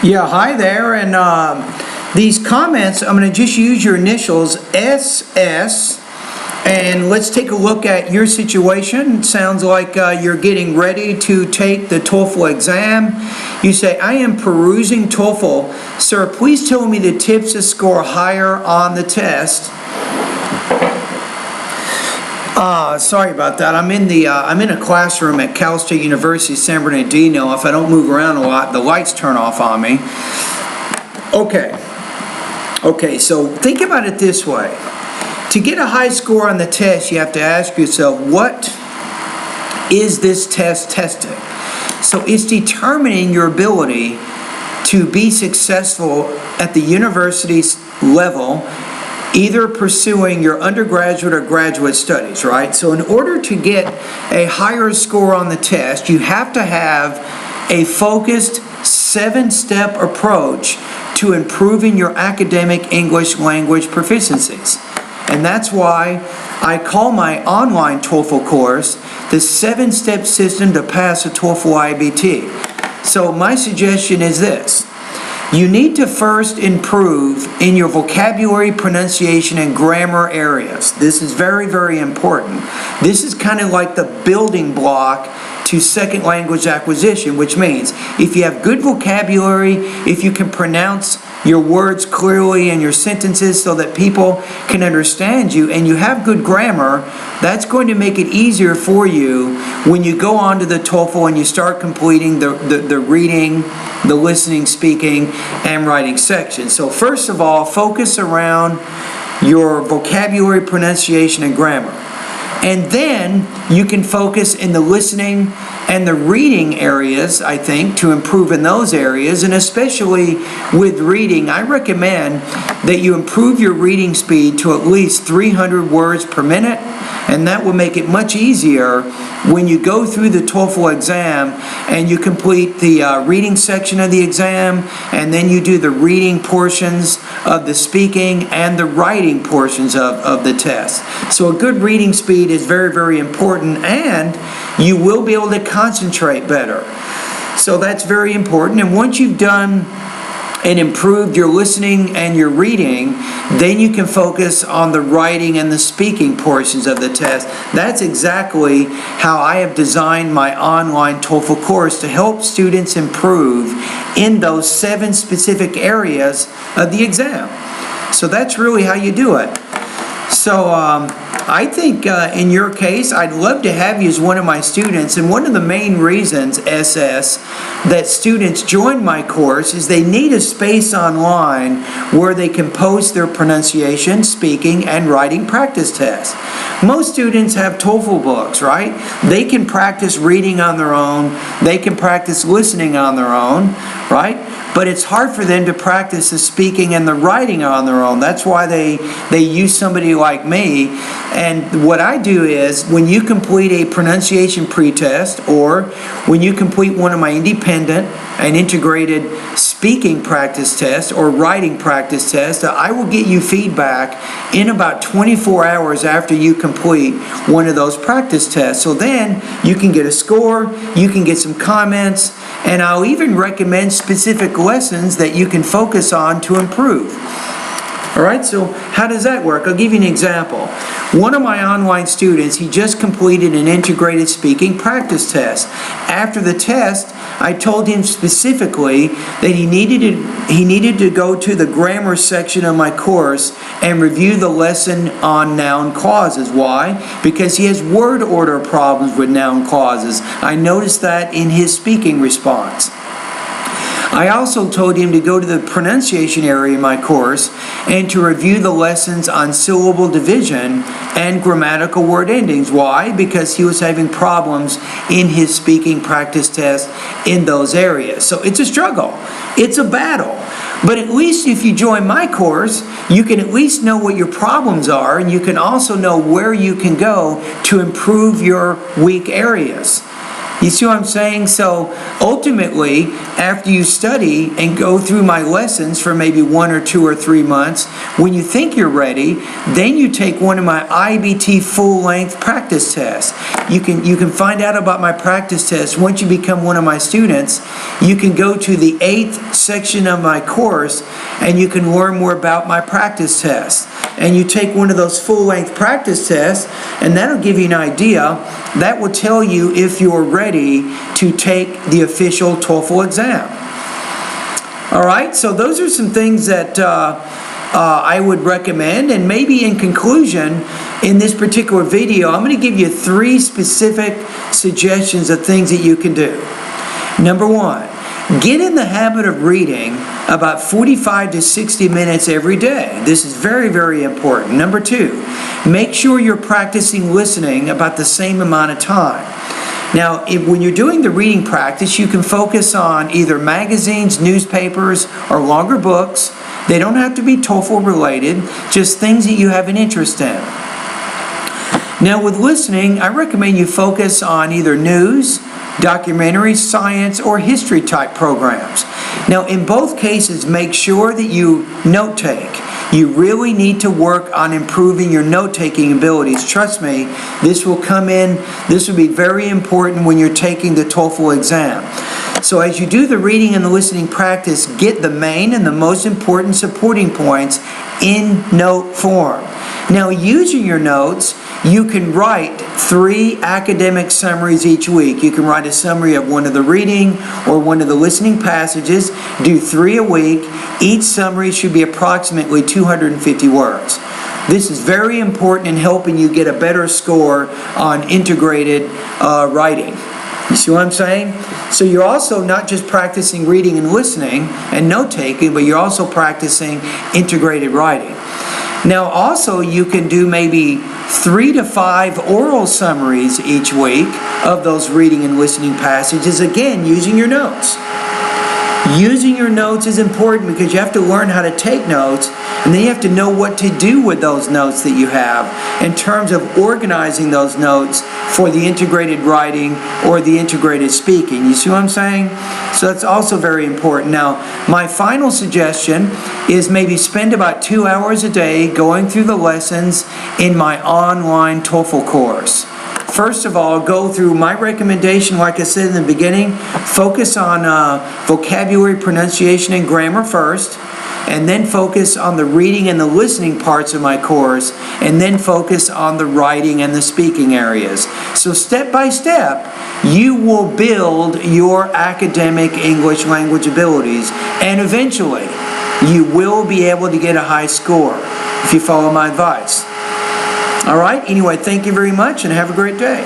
Yeah, hi there, and these comments, I'm going to just use your initials, SS, and let's take a look at your situation. It sounds like you're getting ready to take the TOEFL exam. You say, I am perusing TOEFL. Sir, please tell me the tips to score higher on the test. Sorry about that. I'm in a classroom at Cal State University, San Bernardino. If I don't move around a lot, the lights turn off on me. Okay, so think about it this way. To get a high score on the test, you have to ask yourself, what is this test testing? So it's determining your ability to be successful at the university's level, either pursuing your undergraduate or graduate studies, right? So in order to get a higher score on the test, you have to have a focused 7-step approach to improving your academic English language proficiencies. And that's why I call my online TOEFL course the 7-step system to pass a TOEFL IBT. So my suggestion is this. You need to first improve in your vocabulary, pronunciation, and grammar areas. This is very, very important. This is kind of like the building block to second language acquisition, which means if you have good vocabulary, if you can pronounce your words clearly and your sentences so that people can understand you, and you have good grammar, that's going to make it easier for you when you go on to the TOEFL and you start completing the reading, the listening, speaking, and writing section. So first of all, focus around your vocabulary, pronunciation, and grammar. And then you can focus in the listening and the reading areas, I think, to improve in those areas. And especially with reading, I recommend that you improve your reading speed to at least 300 words per minute. And that will make it much easier when you go through the TOEFL exam and you complete the reading section of the exam, and then you do the reading portions of the speaking and the writing portions of the test. So a good reading speed is very, very important, and you will be able to concentrate better. So that's very important. And once you've done and improved your listening and your reading, then you can focus on the writing and the speaking portions of the test. That's exactly how I have designed my online TOEFL course, to help students improve in those 7 specific areas of the exam. So that's really how you do it. So I think in your case, I'd love to have you as one of my students. And one of the main reasons, SS, that students join my course is they need a space online where they can post their pronunciation, speaking, and writing practice tests. Most students have TOEFL books, right? They can practice reading on their own. They can practice listening on their own, right? But it's hard for them to practice the speaking and the writing on their own. That's why they use somebody like me. And what I do is, when you complete a pronunciation pretest, or when you complete one of my independent and integrated speaking practice tests or writing practice tests, I will get you feedback in about 24 hours after you complete one of those practice tests. So then you can get a score, you can get some comments, and I'll even recommend specific lessons that you can focus on to improve. All right, so how does that work? I'll give you an example. One of my online students, he just completed an integrated speaking practice test. After the test, I told him specifically that he needed to go to the grammar section of my course and review the lesson on noun clauses. Why? Because he has word order problems with noun clauses. I noticed that in his speaking response. I also told him to go to the pronunciation area in my course and to review the lessons on syllable division and grammatical word endings. Why? Because he was having problems in his speaking practice test in those areas. So it's a struggle. It's a battle. But at least if you join my course, you can at least know what your problems are, and you can also know where you can go to improve your weak areas. You see what I'm saying? So ultimately, after you study and go through my lessons for maybe 1 or 2 or 3 months, when you think you're ready, then you take one of my IBT full-length practice tests. You can find out about my practice tests once you become one of my students. You can go to the 8th section of my course and you can learn more about my practice tests. And you take one of those full-length practice tests, and that'll give you an idea. That will tell you if you're ready to take the official TOEFL exam. All right, so those are some things that I would recommend. And maybe in conclusion, in this particular video, I'm going to give you 3 specific suggestions of things that you can do. Number 1, get in the habit of reading about 45 to 60 minutes every day. This is very, very important. Number 2, make sure you're practicing listening about the same amount of time. Now, when you're doing the reading practice, you can focus on either magazines, newspapers, or longer books. They don't have to be TOEFL related, just things that you have an interest in. Now, with listening, I recommend you focus on either news, documentaries, science, or history type programs. Now, in both cases, make sure that you note take. You really need to work on improving your note-taking abilities. Trust me, this will be very important when you're taking the TOEFL exam. So as you do the reading and the listening practice, get the main and the most important supporting points in note form. Now, using your notes, you can write 3 academic summaries each week. You can write a summary of one of the reading or one of the listening passages. Do 3 a week. Each summary should be approximately 250 words. This is very important in helping you get a better score on integrated writing. You see what I'm saying? So you're also not just practicing reading and listening and note-taking, but you're also practicing integrated writing. Now also you can do maybe 3 to 5 oral summaries each week of those reading and listening passages, again using your notes. Using your notes is important because you have to learn how to take notes, and then you have to know what to do with those notes that you have in terms of organizing those notes for the integrated writing or the integrated speaking. You see what I'm saying? So that's also very important. Now, my final suggestion is maybe spend about 2 hours a day going through the lessons in my online TOEFL course. First of all, go through my recommendation, like I said in the beginning, focus on vocabulary, pronunciation, and grammar first, and then focus on the reading and the listening parts of my course, and then focus on the writing and the speaking areas. So step by step, you will build your academic English language abilities, and eventually, you will be able to get a high score if you follow my advice. All right, anyway, thank you very much and have a great day.